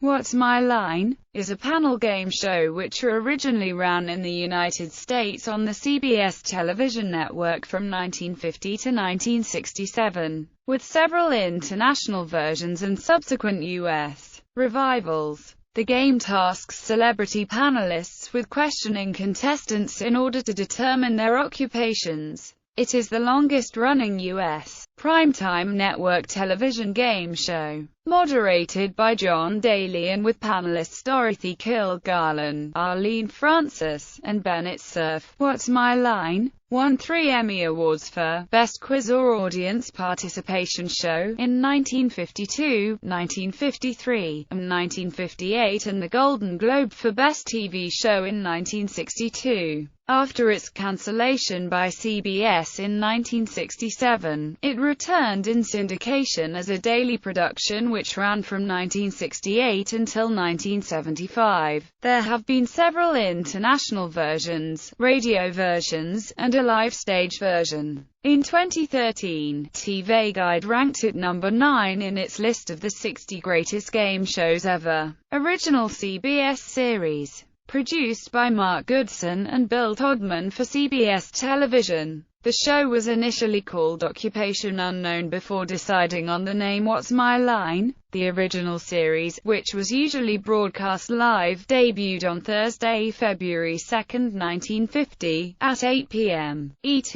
What's My Line? Is a panel game show which originally ran in the United States on the CBS television network from 1950 to 1967, with several international versions and subsequent U.S. revivals. The game tasks celebrity panelists with questioning contestants in order to determine their occupations. It is the longest-running U.S. primetime network television game show, moderated by John Daly and with panelists Dorothy Kilgallen, Arlene Francis, and Bennett Cerf. What's My Line? Won 3 Emmy Awards for Best Quiz or Audience Participation Show in 1952, 1953, and 1958, and the Golden Globe for Best TV Show in 1962. After its cancellation by CBS in 1967, it returned in syndication as a daily production which ran from 1968 until 1975. There have been several international versions, radio versions, and a live stage version. In 2013, TV Guide ranked it number 9 in its list of the 60 greatest game shows ever. Original CBS series. Produced by Mark Goodson and Bill Todman for CBS Television. The show was initially called Occupation Unknown before deciding on the name What's My Line? The original series, which was usually broadcast live, debuted on Thursday, February 2, 1950, at 8 p.m. ET.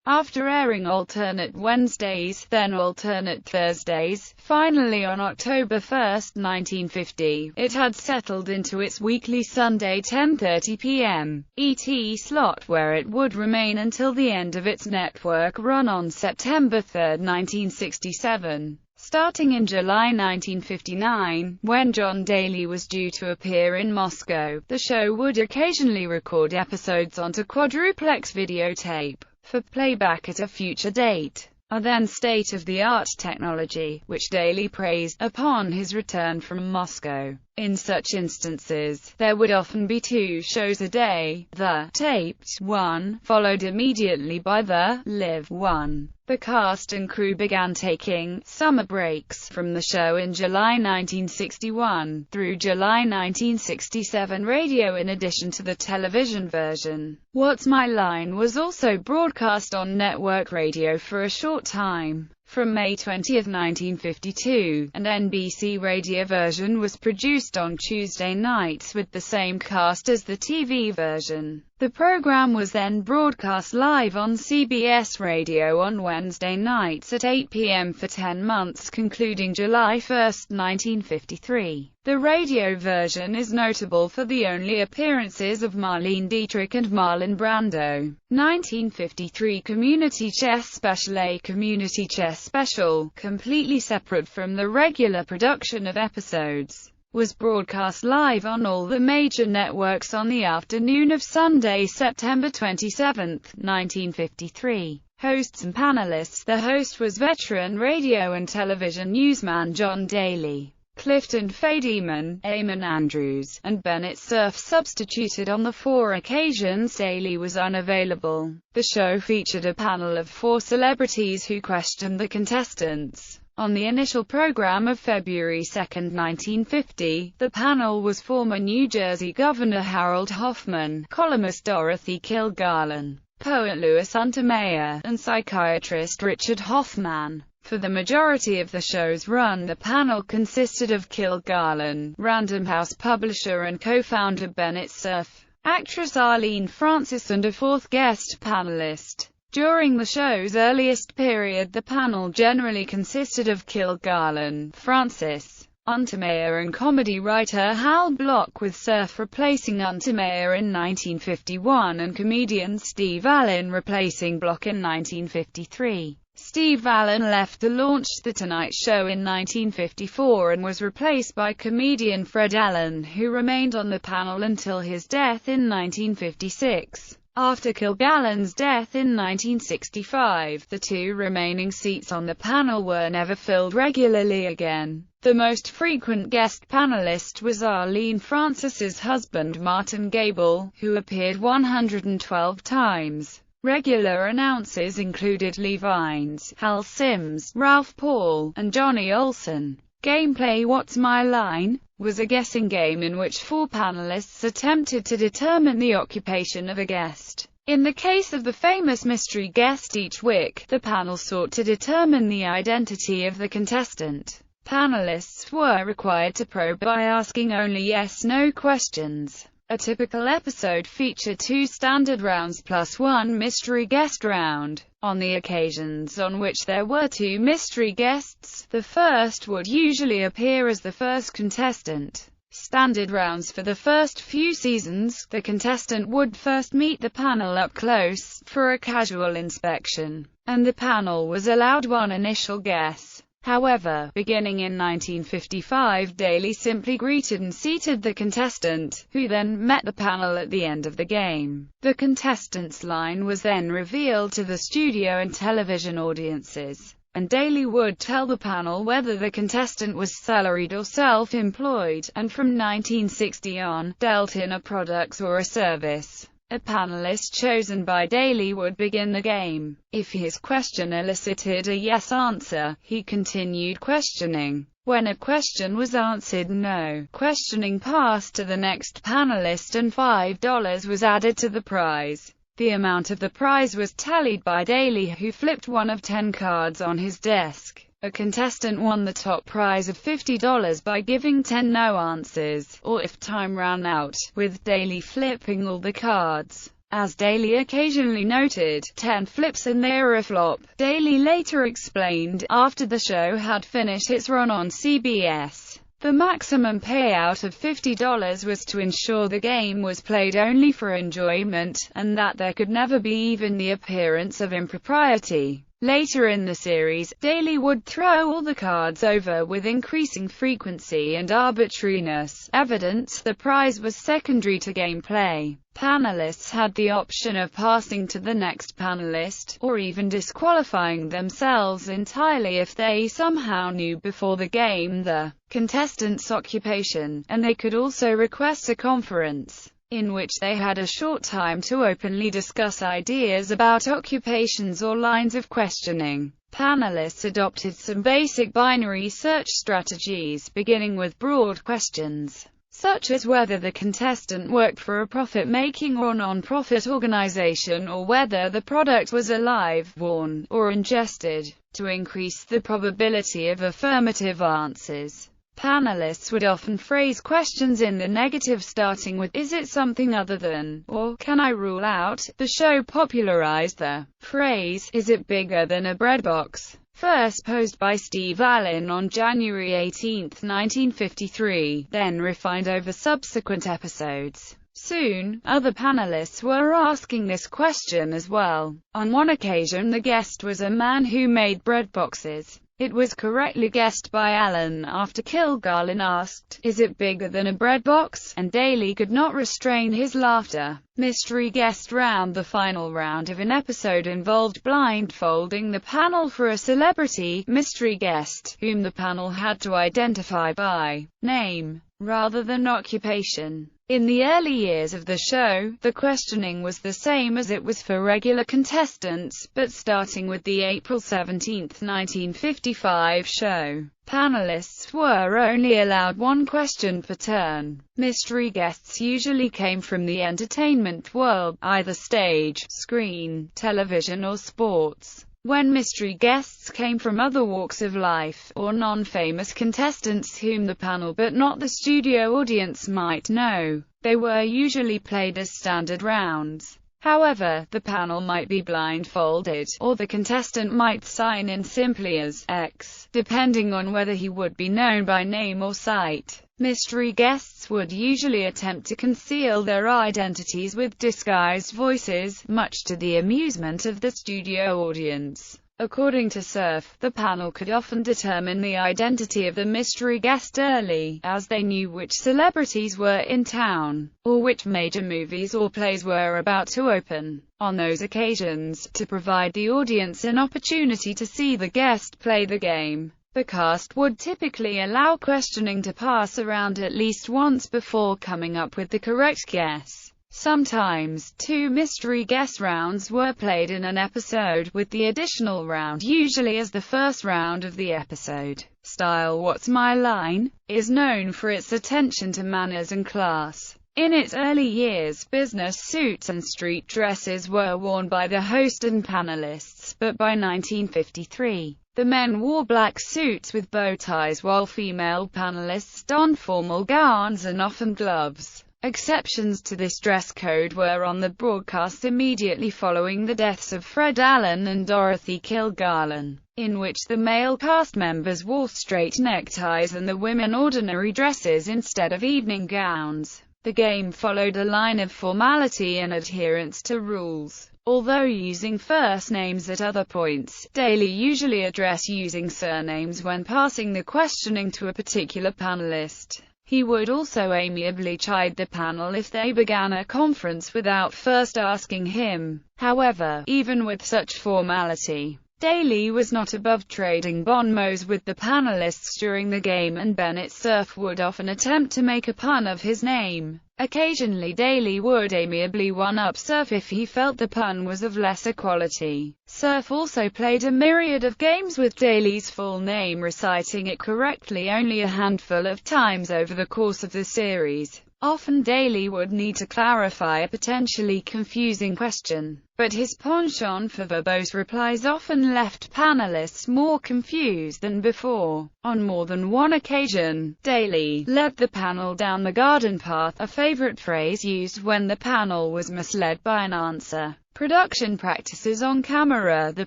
After airing alternate Wednesdays, then alternate Thursdays, finally on October 1, 1950, it had settled into its weekly Sunday 10:30 p.m. ET slot, where it would remain until the end of its network run on September 3, 1967. Starting in July 1959, when John Daly was due to appear in Moscow, the show would occasionally record episodes onto quadruplex videotape for playback at a future date. A then state-of-the-art technology, which Daly praised upon his return from Moscow. In such instances, there would often be 2 shows a day, the taped one, followed immediately by the live one. The cast and crew began taking summer breaks from the show in July 1961 through July 1967 radio in addition to the television version. What's My Line was also broadcast on network radio for a short time. From May 20, 1952, an NBC radio version was produced on Tuesday nights with the same cast as the TV version. The program was then broadcast live on CBS Radio on Wednesday nights at 8 p.m. for 10 months, concluding July 1, 1953. The radio version is notable for the only appearances of Marlene Dietrich and Marlon Brando. 1953 Community Chess Special. A Community Chess Special, completely separate from the regular production of episodes, was broadcast live on all the major networks on the afternoon of Sunday, September 27, 1953. Hosts and panelists. The host was veteran radio and television newsman John Daly. Clifton Fadiman, Eamon Andrews, and Bennett Cerf substituted on the 4 occasions Daly was unavailable. The show featured a panel of 4 celebrities who questioned the contestants. On the initial program of February 2, 1950, the panel was former New Jersey Governor Harold Hoffman, columnist Dorothy Kilgallen, poet Louis Untermeyer, and psychiatrist Richard Hoffman. For the majority of the show's run, the panel consisted of Kilgallen, Random House publisher and co-founder Bennett Cerf, actress Arlene Francis, and a 4th guest panelist. During the show's earliest period, the panel generally consisted of Kilgallen, Francis, Untermeyer and comedy writer Hal Block, with Cerf replacing Untermeyer in 1951 and comedian Steve Allen replacing Block in 1953. Steve Allen left to launch The Tonight Show in 1954 and was replaced by comedian Fred Allen, who remained on the panel until his death in 1956. After Kilgallen's death in 1965, the 2 remaining seats on the panel were never filled regularly again. The most frequent guest panelist was Arlene Francis's husband Martin Gable, who appeared 112 times. Regular announcers included Lee Vines, Hal Sims, Ralph Paul, and Johnny Olson. Gameplay. What's My Line was a guessing game in which 4 panelists attempted to determine the occupation of a guest. In the case of the famous mystery guest each week, the panel sought to determine the identity of the contestant. Panelists were required to probe by asking only yes/no questions. A typical episode featured 2 standard rounds plus 1 mystery guest round. On the occasions on which there were 2 mystery guests, the first would usually appear as the first contestant. Standard rounds. For the first few seasons, the contestant would first meet the panel up close, for a casual inspection, and the panel was allowed one initial guess. However, beginning in 1955, Daly simply greeted and seated the contestant, who then met the panel at the end of the game. The contestant's line was then revealed to the studio and television audiences, and Daly would tell the panel whether the contestant was salaried or self-employed, and from 1960 on, dealt in a product or a service. A panelist chosen by Daly would begin the game. If his question elicited a yes answer, he continued questioning. When a question was answered no, questioning passed to the next panelist and $5 was added to the prize. The amount of the prize was tallied by Daly, who flipped one of 10 cards on his desk. A contestant won the top prize of $50 by giving 10 no answers, or if time ran out, with Daly flipping all the cards. As Daly occasionally noted, 10 flips and they're a flop. Daly later explained, after the show had finished its run on CBS, the maximum payout of $50 was to ensure the game was played only for enjoyment, and that there could never be even the appearance of impropriety. Later in the series, Daly would throw all the cards over with increasing frequency and arbitrariness, evidence the prize was secondary to gameplay. Panelists had the option of passing to the next panelist, or even disqualifying themselves entirely if they somehow knew before the game the contestant's occupation, and they could also request a conference, in which they had a short time to openly discuss ideas about occupations or lines of questioning. Panelists adopted some basic binary search strategies, beginning with broad questions, such as whether the contestant worked for a profit-making or non-profit organization, or whether the product was alive, worn, or ingested, to increase the probability of affirmative answers. Panelists would often phrase questions in the negative, starting with, "Is it something other than?" or "Can I rule out?" The show popularized the phrase, "Is it bigger than a bread box?" first posed by Steve Allen on January 18, 1953, then refined over subsequent episodes. Soon, other panelists were asking this question as well. On one occasion, the guest was a man who made bread boxes. It was correctly guessed by Allen after Kilgallen asked, "Is it bigger than a bread box?" and Daly could not restrain his laughter. Mystery guest round. The final round of an episode involved blindfolding the panel for a celebrity mystery guest, whom the panel had to identify by name, rather than occupation. In the early years of the show, the questioning was the same as it was for regular contestants, but starting with the April 17, 1955 show, panelists were only allowed one question per turn. Mystery guests usually came from the entertainment world, either stage, screen, television, or sports. When mystery guests came from other walks of life, or non-famous contestants whom the panel but not the studio audience might know, they were usually played as standard rounds. However, the panel might be blindfolded, or the contestant might sign in simply as X, depending on whether he would be known by name or sight. Mystery guests would usually attempt to conceal their identities with disguised voices, much to the amusement of the studio audience. According to Cerf, the panel could often determine the identity of the mystery guest early, as they knew which celebrities were in town, or which major movies or plays were about to open. On those occasions, to provide the audience an opportunity to see the guest play the game, the cast would typically allow questioning to pass around at least once before coming up with the correct guess. Sometimes, 2 mystery guest rounds were played in an episode, with the additional round usually as the first round of the episode. Style. What's My Line is known for its attention to manners and class. In its early years, business suits and street dresses were worn by the host and panelists, but by 1953, the men wore black suits with bow ties while female panelists donned formal gowns and often gloves. Exceptions to this dress code were on the broadcast immediately following the deaths of Fred Allen and Dorothy Kilgallen, in which the male cast members wore straight neckties and the women ordinary dresses instead of evening gowns. The game followed a line of formality and adherence to rules. Although using first names at other points, Daly usually addressed using surnames when passing the questioning to a particular panelist. He would also amiably chide the panel if they began a conference without first asking him. However, even with such formality, Daly was not above trading bon mots with the panelists during the game, and Bennett Cerf would often attempt to make a pun of his name. Occasionally Daly would amiably one-up Cerf if he felt the pun was of lesser quality. Cerf also played a myriad of games with Daly's full name, reciting it correctly only a handful of times over the course of the series. Often Daly would need to clarify a potentially confusing question, but his penchant for verbose replies often left panelists more confused than before. On more than one occasion, Daly led the panel down the garden path, a favorite phrase used when the panel was misled by an answer. Production practices on camera. The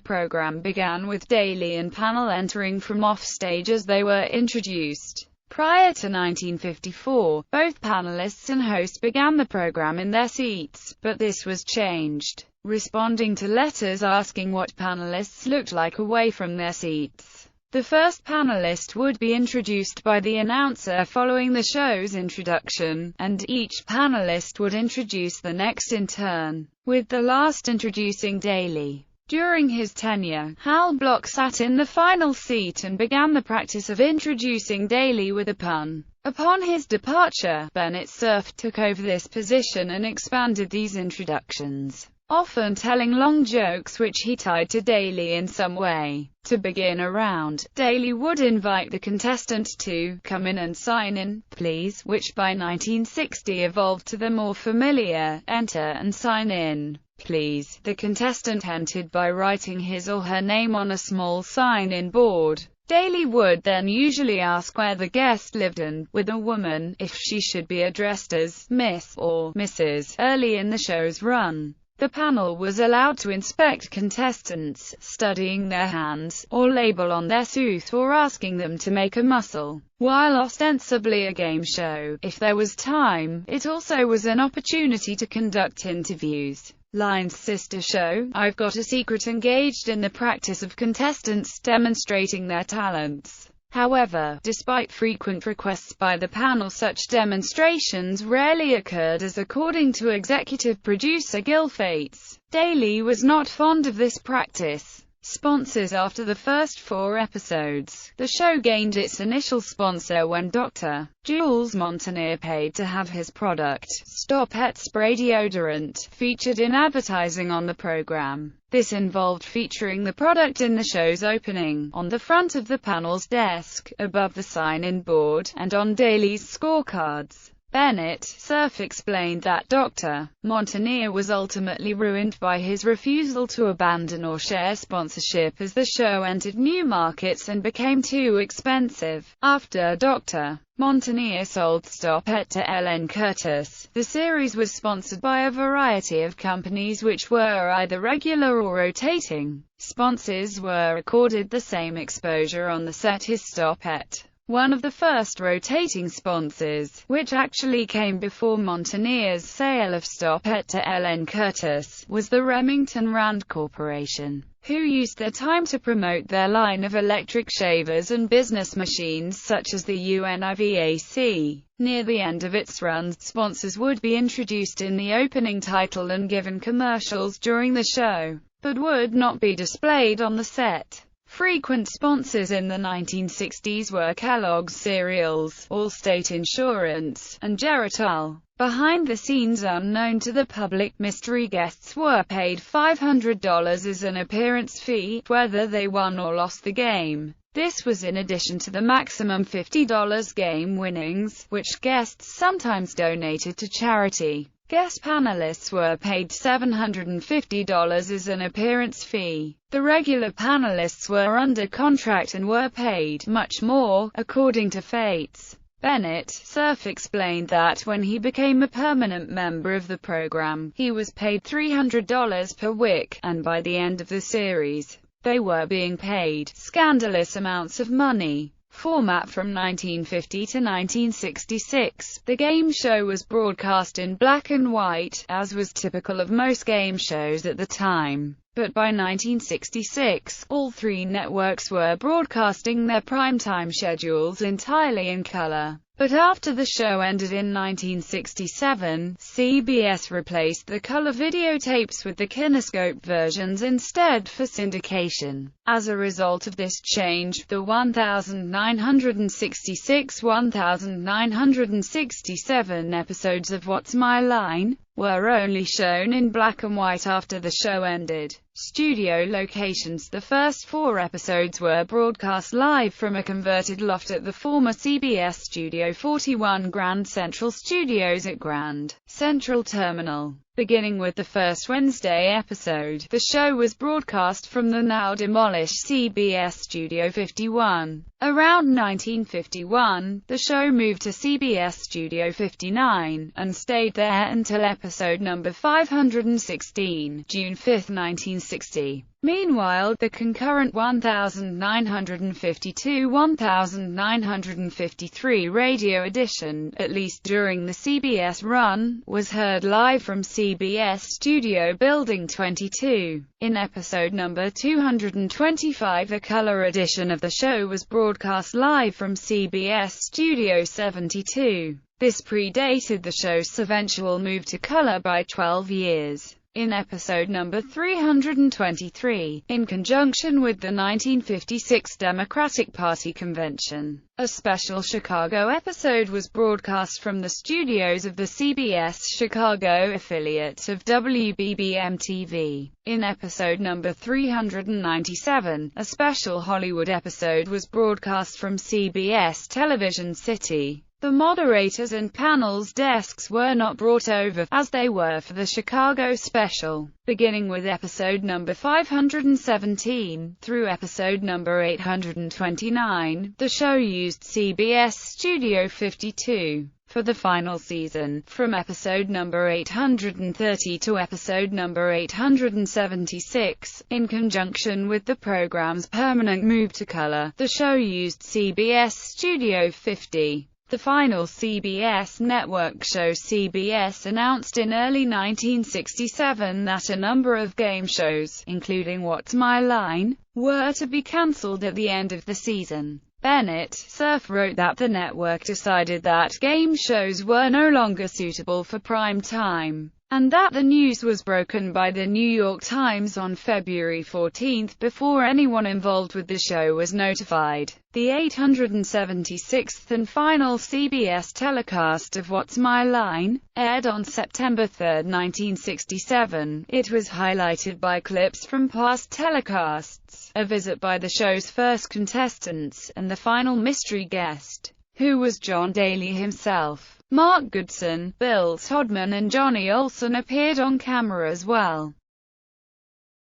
program began with Daly and panel entering from offstage as they were introduced. Prior to 1954, both panelists and host began the program in their seats, but this was changed, responding to letters asking what panelists looked like away from their seats. The first panelist would be introduced by the announcer following the show's introduction, and each panelist would introduce the next in turn, with the last introducing Daly. During his tenure, Hal Block sat in the final seat and began the practice of introducing Daly with a pun. Upon his departure, Bennett Cerf took over this position and expanded these introductions, often telling long jokes which he tied to Daly in some way. To begin a round, Daly would invite the contestant to "come in and sign in, please," which by 1960 evolved to the more familiar "enter and sign in, please." The contestant entered by writing his or her name on a small sign-in board. Daly would then usually ask where the guest lived and, with a woman, if she should be addressed as Miss or Mrs. Early in the show's run, the panel was allowed to inspect contestants, studying their hands, or label on their suit, or asking them to make a muscle. While ostensibly a game show, if there was time, it also was an opportunity to conduct interviews. Line's sister show, I've Got a Secret, engaged in the practice of contestants demonstrating their talents. However, despite frequent requests by the panel, such demonstrations rarely occurred, as according to executive producer Gil Fates, Daly was not fond of this practice. Sponsors. After the first 4 episodes, the show gained its initial sponsor when Dr. Jules Montagnier paid to have his product, Stop Et Spray deodorant, featured in advertising on the program. This involved featuring the product in the show's opening, on the front of the panel's desk, above the sign-in board, and on Daly's scorecards. Bennett Cerf explained that Dr. Montagnier was ultimately ruined by his refusal to abandon or share sponsorship as the show entered new markets and became too expensive. After Dr. Montagnier sold Stop It to Ellen Curtis, the series was sponsored by a variety of companies which were either regular or rotating. Sponsors were accorded the same exposure on the set as Stop It. One of the first rotating sponsors, which actually came before Montagnier's sale of Stop It to Ellen Curtis, was the Remington Rand Corporation, who used their time to promote their line of electric shavers and business machines such as the UNIVAC. Near the end of its run, sponsors would be introduced in the opening title and given commercials during the show, but would not be displayed on the set. Frequent sponsors in the 1960s were Kellogg's Cereals, Allstate Insurance, and Geritol. Behind the scenes, unknown to the public, mystery guests were paid $500 as an appearance fee, whether they won or lost the game. This was in addition to the maximum $50 game winnings, which guests sometimes donated to charity. Guest panelists were paid $750 as an appearance fee. The regular panelists were under contract and were paid much more, according to Fates. Bennett Cerf explained that when he became a permanent member of the program, he was paid $300 per week, and by the end of the series, they were being paid scandalous amounts of money. Format from 1950 to 1966, the game show was broadcast in black and white, as was typical of most game shows at the time. But by 1966, all three networks were broadcasting their primetime schedules entirely in color. But after the show ended in 1967, CBS replaced the color videotapes with the kinescope versions instead for syndication. As a result of this change, the 1,966–1,967 episodes of What's My Line were only shown in black and white after the show ended. Studio locations: the first 4 episodes were broadcast live from a converted loft at the former CBS Studio 41 Grand Central Studios at Grand Central Terminal. Beginning with the first Wednesday episode, the show was broadcast from the now demolished CBS Studio 51. Around 1951, the show moved to CBS Studio 59, and stayed there until episode number 516, June 5, 1960. Meanwhile, the concurrent 1952–1953 radio edition, at least during the CBS run, was heard live from CBS Studio Building 22. In episode number 225, the color edition of the show was broadcast live from CBS Studio 72. This predated the show's eventual move to color by 12 years. In episode number 323, in conjunction with the 1956 Democratic Party convention, a special Chicago episode was broadcast from the studios of the CBS Chicago affiliate of WBBM-TV. In episode number 397, a special Hollywood episode was broadcast from CBS Television City. The moderators and panel's desks were not brought over, as they were for the Chicago special. Beginning with episode number 517, through episode number 829, the show used CBS Studio 52. For the final season, from episode number 830 to episode number 876, in conjunction with the program's permanent move to color, the show used CBS Studio 50. The final CBS network show. CBS announced in early 1967 that a number of game shows, including What's My Line, were to be cancelled at the end of the season. Bennett Cerf wrote that the network decided that game shows were no longer suitable for prime time, and that the news was broken by the New York Times on February 14 before anyone involved with the show was notified. The 876th and final CBS telecast of What's My Line aired on September 3, 1967. It was highlighted by clips from past telecasts, a visit by the show's first contestants, and the final mystery guest, who was John Daly himself. Mark Goodson, Bill Todman and Johnny Olson appeared on camera as well.